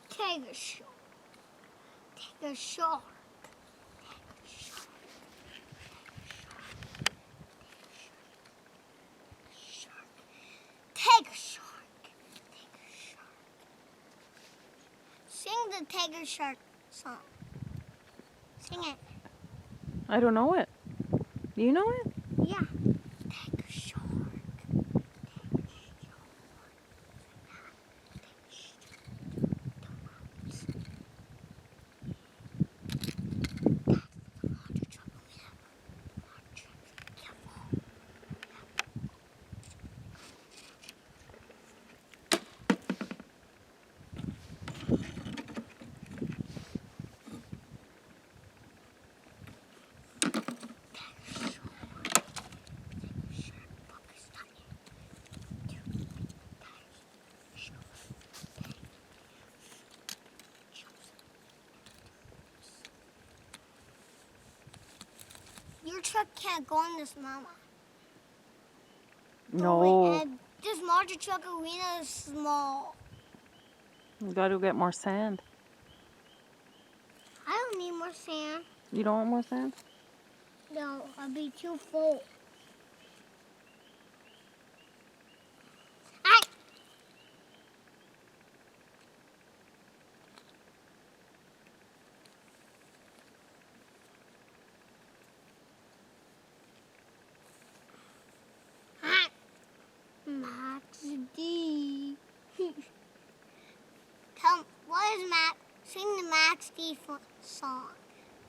Take a shark. Take a shark. Take a shark. Take a shark. Sing the Take a Shark song. Sing it. I don't know it. Do you know it? Yeah. Take a shark. Your truck can't go in this, Mama. No. This Monster Truck Arena is small. You got to get more sand. I don't need more sand. You don't want more sand? No, I'll be too full. Max D. What is Max? Sing the Max D song.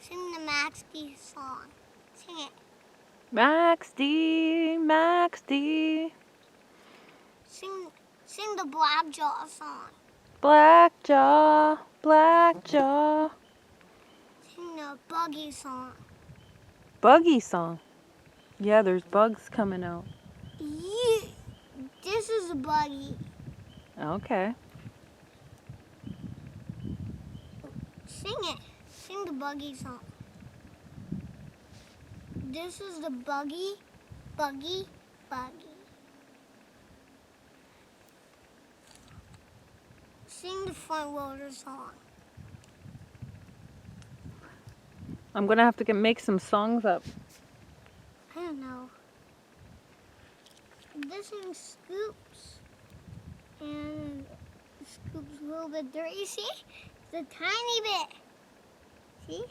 Sing the Max D song. Sing it. Max D, Max D. Sing the Blackjaw song. Blackjaw, Blackjaw. Sing the Buggy song. Buggy song. Yeah, there's bugs coming out. Yeah, this is a buggy. Okay. Sing it. Sing the Buggy song. This is the buggy, buggy, buggy. Sing the Front Loader song. I'm gonna have to make some songs up. I don't know. This is Scoops. And Scoops a little bit dirty. See? It's a tiny bit. See?